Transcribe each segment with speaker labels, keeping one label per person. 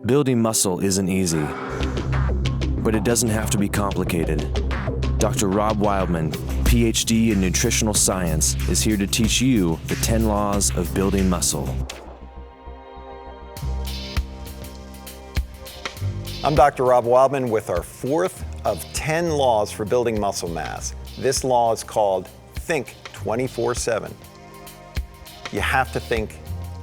Speaker 1: Building muscle isn't easy, but it doesn't have to be complicated. Dr. Rob Wildman, PhD in nutritional science, is here to teach you the 10 laws of building muscle.
Speaker 2: I'm Dr. Rob Wildman with our fourth of 10 laws for building muscle mass. This law is called Think 24/7. You have to think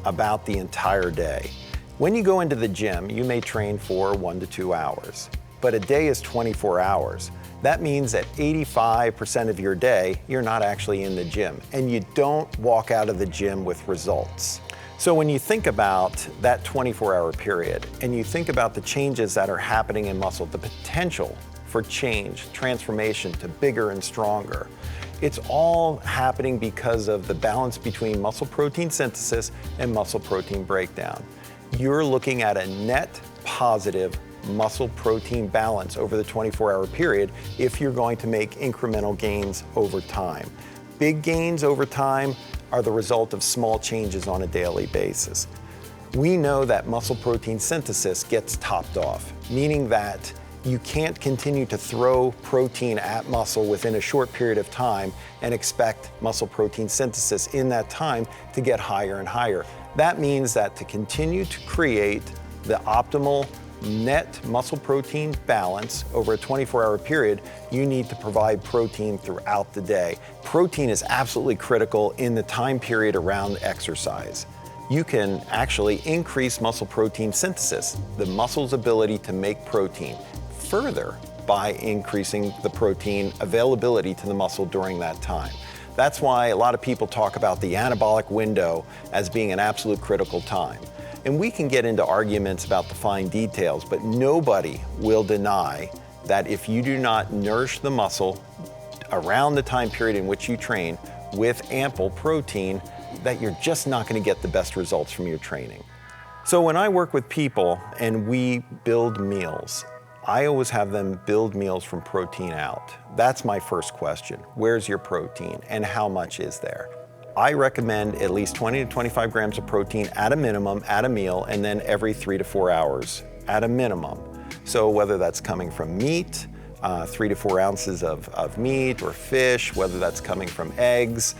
Speaker 2: about the entire day. When you go into the gym, you may train for 1 to 2 hours, but a day is 24 hours. That means that 85% of your day, you're not actually in the gym, and you don't walk out of the gym with results. So when you think about that 24-hour period, and you think about the changes that are happening in muscle, the potential for change, transformation to bigger and stronger, it's all happening because of the balance between muscle protein synthesis and muscle protein breakdown. You're looking at a net positive muscle protein balance over the 24-hour period if you're going to make incremental gains over time. Big gains over time are the result of small changes on a daily basis. We know that muscle protein synthesis gets topped off, meaning that you can't continue to throw protein at muscle within a short period of time and expect muscle protein synthesis in that time to get higher and higher. That means that to continue to create the optimal net muscle protein balance over a 24-hour period, you need to provide protein throughout the day. Protein is absolutely critical in the time period around exercise. You can actually increase muscle protein synthesis, the muscle's ability to make protein, further by increasing the protein availability to the muscle during that time. That's why a lot of people talk about the anabolic window as being an absolute critical time. And we can get into arguments about the fine details, but nobody will deny that if you do not nourish the muscle around the time period in which you train with ample protein, that you're just not going to get the best results from your training. So when I work with people and we build meals, I always have them build meals from protein out. That's my first question. Where's your protein and how much is there? I recommend at least 20 to 25 grams of protein at a minimum at a meal, and then every 3 to 4 hours at a minimum. So whether that's coming from meat, 3 to 4 ounces of meat or fish, whether that's coming from eggs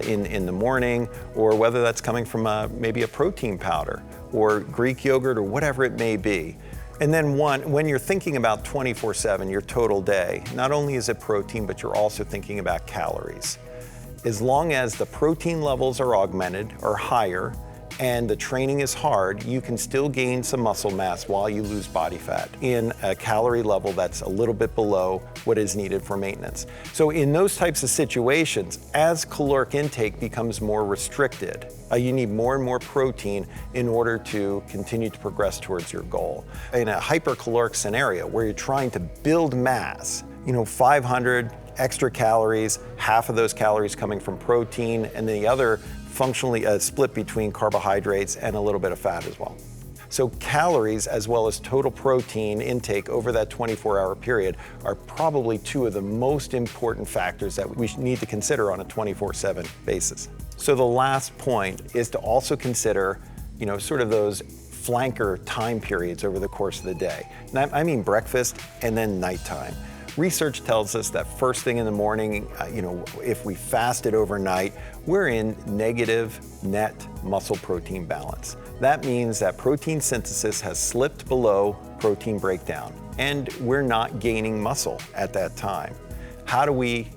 Speaker 2: in the morning, or whether that's coming from maybe a protein powder or Greek yogurt or whatever it may be. And then when you're thinking about 24/7, your total day, not only is it protein, but you're also thinking about calories. As long as the protein levels are augmented or higher and the training is hard, you can still gain some muscle mass while you lose body fat in a calorie level that's a little bit below what is needed for maintenance. So in those types of situations, as caloric intake becomes more restricted, you need more and more protein in order to continue to progress towards your goal. In a hypercaloric scenario where you're trying to build mass, 500 extra calories, half of those calories coming from protein, and the other functionally split between carbohydrates and a little bit of fat as well. So calories as well as total protein intake over that 24-hour period are probably two of the most important factors that we need to consider on a 24/7 basis. So the last point is to also consider, sort of those flanker time periods over the course of the day. And I mean breakfast and then nighttime. Research tells us that first thing in the morning, if we fasted overnight, we're in negative net muscle protein balance. That means that protein synthesis has slipped below protein breakdown, and we're not gaining muscle at that time. How do we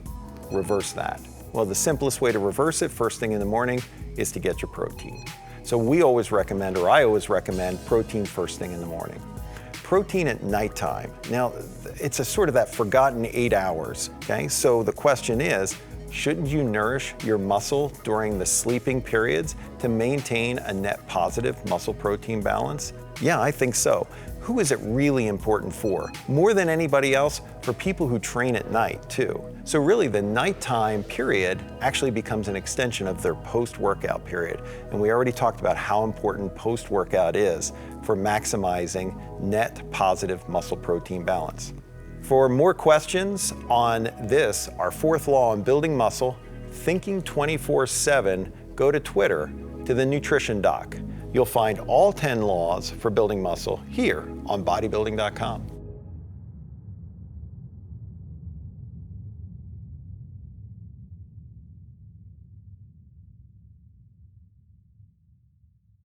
Speaker 2: reverse that? Well, the simplest way to reverse it first thing in the morning is to get your protein. So I always recommend protein first thing in the morning. Protein at nighttime. Now, it's a sort of that forgotten 8 hours, okay? So the question is, shouldn't you nourish your muscle during the sleeping periods to maintain a net positive muscle protein balance? Yeah, I think so. Who is it really important for? More than anybody else, for people who train at night too. So really the nighttime period actually becomes an extension of their post-workout period. And we already talked about how important post-workout is for maximizing net positive muscle protein balance. For more questions on this, our fourth law on building muscle, thinking 24/7, go to Twitter to the Nutrition Doc. You'll find all 10 laws for building muscle here on Bodybuilding.com.